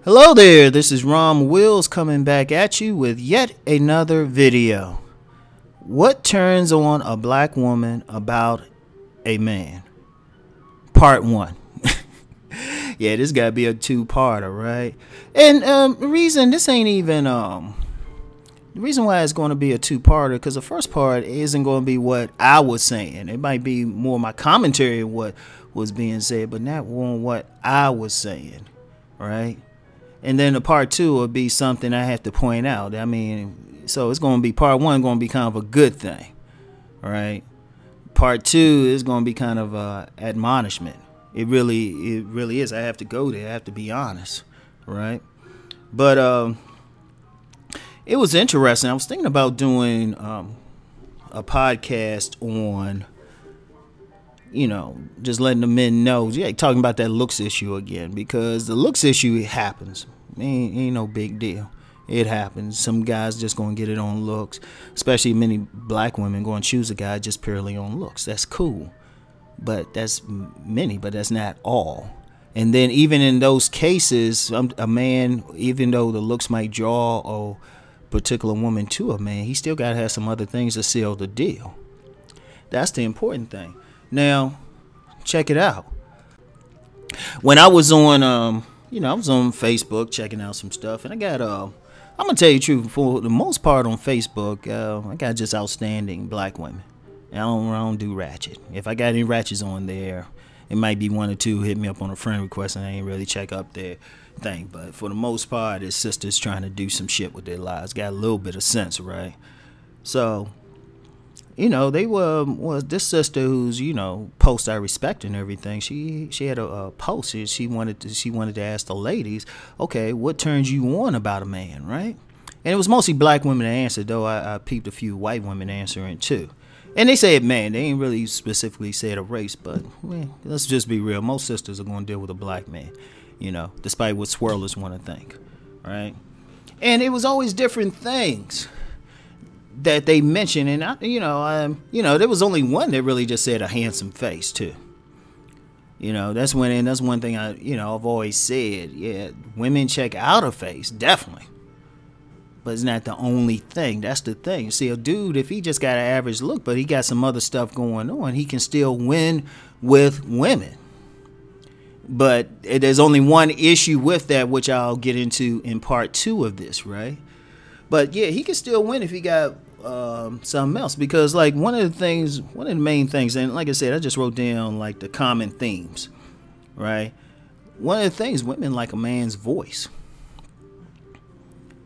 Hello there, this is Rom Wills coming back at you with yet another video. What turns on a black woman about a man? Part 1. Yeah, this gotta be a two-parter, right? And the reason this ain't even the reason why it's going to be a two-parter, because the first part isn't going to be what I was saying. It might be more my commentary of what was being said, but not on what I was saying, right? And then the part 2 will be something I have to point out. I mean, so it's going to be part 1 going to be kind of a good thing, right? Part 2 is going to be kind of admonishment. It really is. I have to go there. I have to be honest, right? But it was interesting. I was thinking about doing a podcast on, just letting the men know, talking about that looks issue again, because the looks issue, it happens. Ain't no big deal. It happens. Some guys just gonna get it on looks, especially many black women going to choose a guy just purely on looks. That's cool, but that's many, but that's not all. And then even in those cases, a man, even though the looks might draw a particular woman to a man, he still got to have some other things to seal the deal. That's the important thing. Now, check it out. When I was on, I was on Facebook checking out some stuff, and I got, I'm gonna tell you the truth. For the most part on Facebook, I got just outstanding black women. I don't do ratchet. If I got any ratchets on there, it might be one or two hit me up on a friend request, and I ain't really check up their thing. But for the most part, it's sisters trying to do some shit with their lives. Got a little bit of sense, right? So, they was this sister who's, post I respect and everything. She had a post. She wanted to ask the ladies, okay, what turns you on about a man, right? And it was mostly black women that answered, though I peeped a few white women answering too. And they said man. They ain't really specifically said a race, but let's just be real. Most sisters are going to deal with a black man, despite what swirlers want to think, right? And it was always different things that they mentioned, and there was only one that really just said a handsome face too. That's one thing I've always said. Yeah, women check out a face, definitely, but it's not the only thing. That's the thing. See, a dude, if he just got an average look, but he got some other stuff going on, he can still win with women. But there's only one issue with that, which I'll get into in part 2 of this, right? But yeah, he can still win if he got something else, because like one of the main things, and like I said, I just wrote down like the common themes, right? One of the things, women like a man's voice.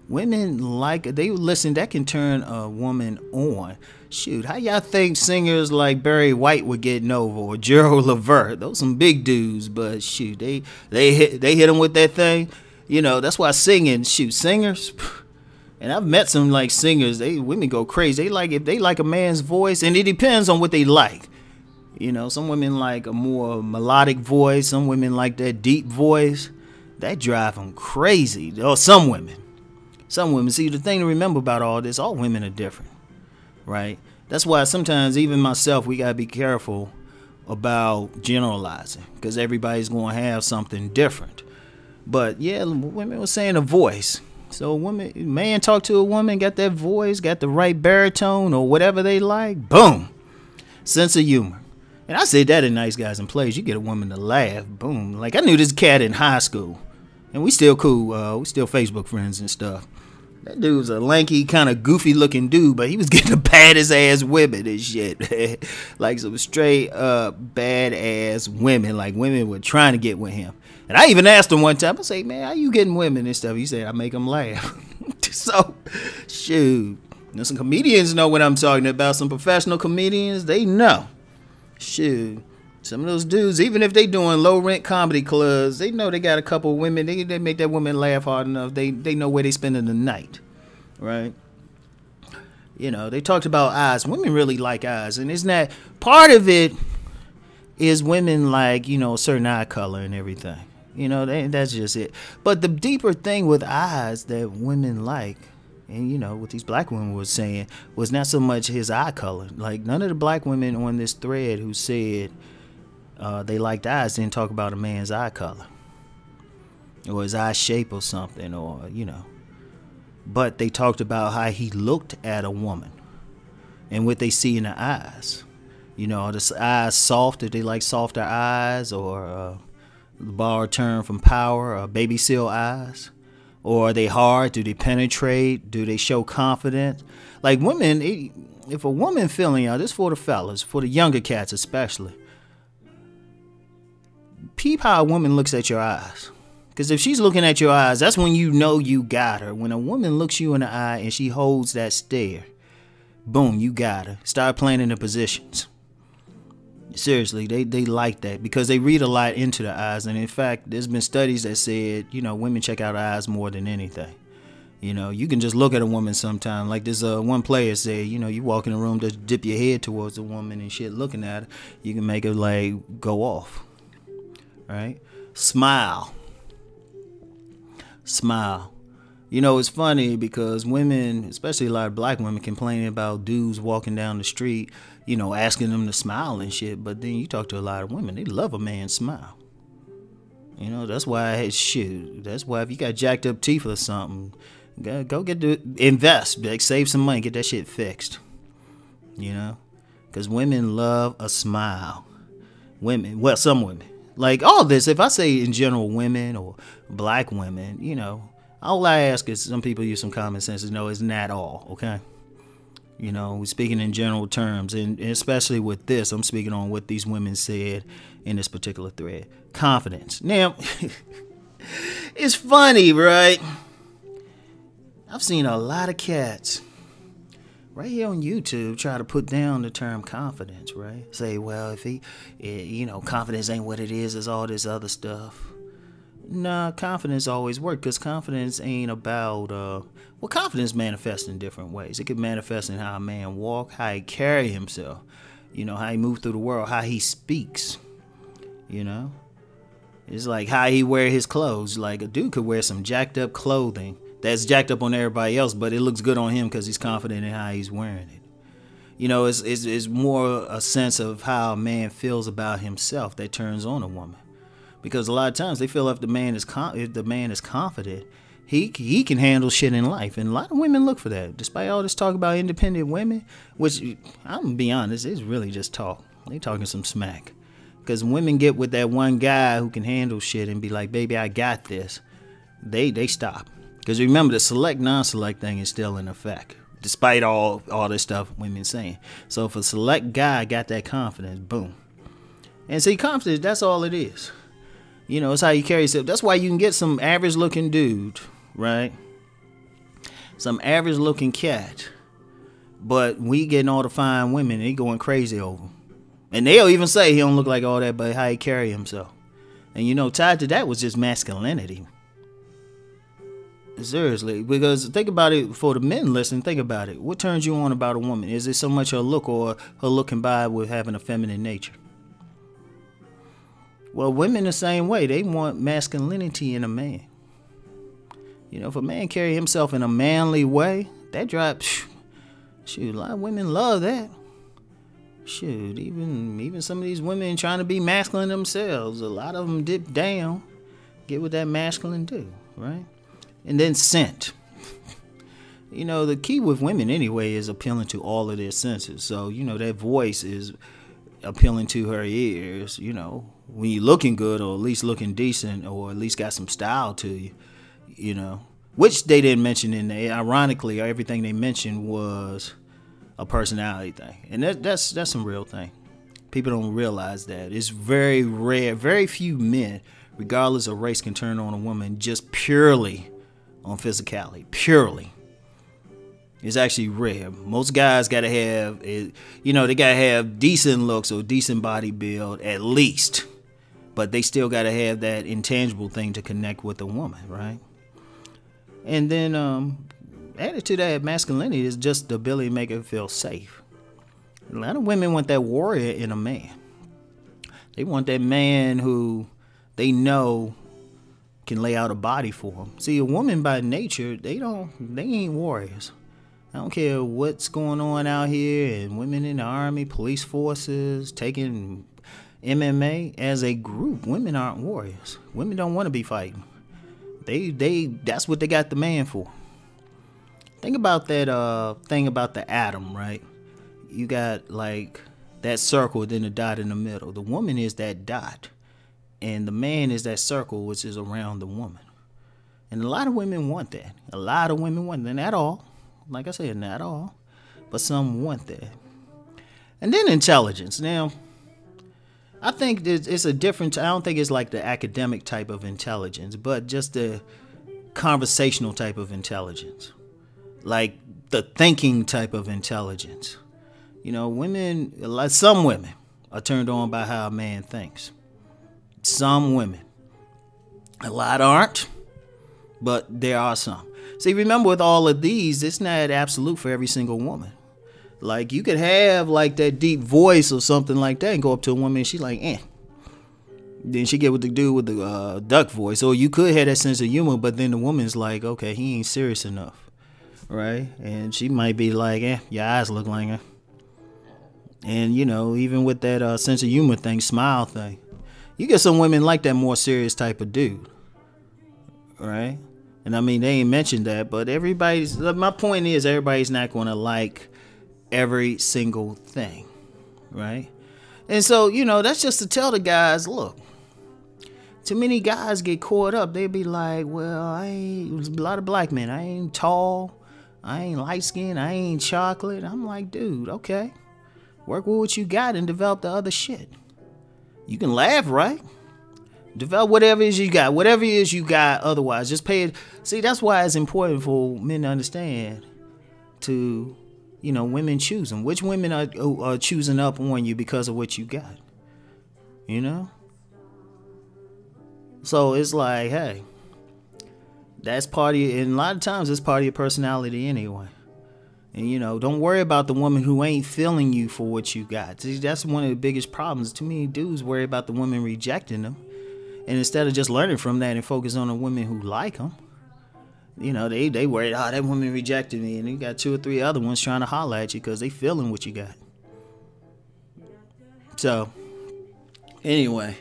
Women listen, that can turn a woman on. Shoot, how y'all think singers like Barry White were getting over, or Gerald Levert? Those some big dudes, but shoot, they hit them with that thing. That's why singers. And I've met some like singers. Women go crazy. If they like a man's voice, and it depends on what they like. Some women like a more melodic voice. Some women like that deep voice. That drive them crazy. Or some women. See, the thing to remember about all this, all women are different, right? That's why sometimes even myself, we gotta be careful about generalizing, because everybody's gonna have something different. But yeah, women were saying a voice. So man talk to a woman, got that voice, got the right baritone or whatever they like, boom, sense of humor. And I said that in Nice Guys and Plays. You get a woman to laugh, boom. Like I knew this cat in high school, and we still cool. We still Facebook friends and stuff. That dude was a lanky, kind of goofy looking dude, but he was getting the baddest ass women and shit. Like some straight badass women. Like women were trying to get with him. And I even asked him one time, I say, man, how you getting women and stuff? He said, I make them laugh. So, shoot. Some comedians know what I'm talking about. Some professional comedians, they know. Shoot. Some of those dudes, even if they doing low rent comedy clubs, they know they got a couple women. They make that woman laugh hard enough. They know where they spending the night, right? They talked about eyes. Women really like eyes, and it's not part of it. Is women like a certain eye color and everything. That's just it. But the deeper thing with eyes that women like, and what these black women were saying, was not so much his eye color. Like none of the black women on this thread who said they liked eyes didn't talk about a man's eye color. or his eye shape or something, or But they talked about how he looked at a woman and what they see in the eyes. The eyes soft, if they like softer eyes, or the borrowed term from Power, baby seal eyes. Or are they hard? Do they penetrate? Do they show confidence? Like women, if a woman feeling y'all, this for the fellas, for the younger cats especially. Peep how a woman looks at your eyes. Because if she's looking at your eyes, that's when you know you got her. When a woman looks you in the eye and she holds that stare, boom, you got her. Start planning the positions. Seriously, they like that because they read a lot into the eyes. And in fact, there's been studies that said, women check out eyes more than anything. You can just look at a woman sometime. Like this one player said, you walk in a room, just dip your head towards a woman and shit, looking at her, you can make her like go off. Right? Smile. It's funny because women, especially a lot of black women, complaining about dudes walking down the street, asking them to smile and shit. But then you talk to a lot of women, they love a man's smile. That's why that's why if you got jacked up teeth or something, go invest, like save some money, get that shit fixed. Because women love a smile. Some women. Like all this, if I say in general women or black women, all I ask is some people use some common sense is no, it's not all, okay? We're speaking in general terms, and especially with this, I'm speaking on what these women said in this particular thread. Confidence. Now, it's funny, right? I've seen a lot of cats right here on YouTube try to put down the term confidence, right? Say, well, if confidence ain't what it is, it's all this other stuff. Nah, confidence always works because confidence ain't about, confidence manifests in different ways. It could manifest in how a man walk, how he carry himself, how he move through the world, how he speaks, It's like how he wear his clothes. Like a dude could wear some jacked up clothing that's jacked up on everybody else, but it looks good on him because he's confident in how he's wearing it. It's more a sense of how a man feels about himself that turns on a woman. Because a lot of times they feel if the man is confident, he can handle shit in life. And a lot of women look for that. Despite all this talk about independent women, which I'm going to be honest, it's really just talk. They talking some smack. Because women get with that one guy who can handle shit and be like, baby, I got this. They stop. Because remember, the select, non-select thing is still in effect. Despite all this stuff women saying. So if a select guy got that confidence, boom. And see, confidence, that's all it is. It's how you carry yourself. That's why you can get some average looking dude, right? Some average looking cat. But we getting all the fine women, they going crazy over him. And they'll even say he don't look like all that, but how he carry himself. And tied to that was just masculinity. Seriously, because think about it, for the men listening, think about it. What turns you on about a woman? Is it so much her look or her look combined with having a feminine nature? Well, women the same way. They want masculinity in a man. If a man carry himself in a manly way, that drives, shoot, a lot of women love that. Shoot, even some of these women trying to be masculine themselves, a lot of them dip down, get what that masculine do, right? And then scent. The key with women anyway is appealing to all of their senses. So, that voice is appealing to her ears, when you're looking good or at least looking decent or at least got some style to you, which they didn't mention in there. Ironically, everything they mentioned was a personality thing. And that's some real thing. People don't realize that. It's very rare. Very few men, regardless of race, can turn on a woman just purely on physicality. Purely. It's actually rare. Most guys gotta have, they gotta have decent looks or decent body build at least. But they still gotta have that intangible thing to connect with a woman, right? And then added to that masculinity is just the ability to make her feel safe. A lot of women want that warrior in a man. They want that man who they know can lay out a body for them. See, a woman by nature, they ain't warriors. I don't care what's going on out here, and women in the army, police forces, taking MMA as a group. Women aren't warriors. Women don't want to be fighting. That's what they got the man for. Think about that thing about the atom, right? You got like that circle, then a dot in the middle. The woman is that dot, and the man is that circle, which is around the woman. And a lot of women want that. A lot of women want that. Not all. Like I said, not all. But some want that. And then intelligence. Now, I think it's a different, I don't think it's like the academic type of intelligence, but just the conversational type of intelligence. Like the thinking type of intelligence. You know, women, like some women are turned on by how a man thinks. Some women. A lot aren't, but there are some. See, remember with all of these, it's not absolute for every single woman. Like you could have like that deep voice or something like that and go up to a woman and she's like, eh. Then she get with the dude with the duck voice. Or you could have that sense of humor, but then the woman's like, okay, he ain't serious enough. Right? And she might be like, your eyes look like her. And, you know, even with that sense of humor thing, smile thing, you get some women like that more serious type of dude. Right? And I mean, they ain't mentioned that, but my point is everybody's not going to like every single thing. Right? And so, you know, that's just to tell the guys, look, too many guys get caught up. They be like, well, there's a lot of black men. I ain't tall. I ain't light skinned, I ain't chocolate. I'm like, dude, okay. Work with what you got and develop the other shit. You can laugh, right? Develop whatever it is you got. Whatever it is you got, otherwise, just pay it. See, that's why it's important for men to understand to, you know, women choosing. Which women are choosing up on you because of what you got. You know? So it's like, hey. That's part of and a lot of times it's part of your personality anyway. And, you know, don't worry about the woman who ain't feeling you for what you got. See, that's one of the biggest problems. Too many dudes worry about the women rejecting them. And instead of just learning from that and focus on the women who like them, you know, they worry, that woman rejected me. And you got 2 or 3 other ones trying to holler at you because they feeling what you got. So, anyway.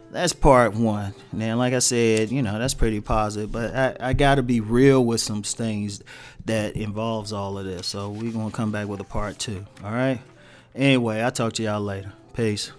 That's part 1. Now, like I said, you know, that's pretty positive. But I got to be real with some things that involves all of this. So we're going to come back with a part 2. All right? Anyway, I'll talk to y'all later. Peace.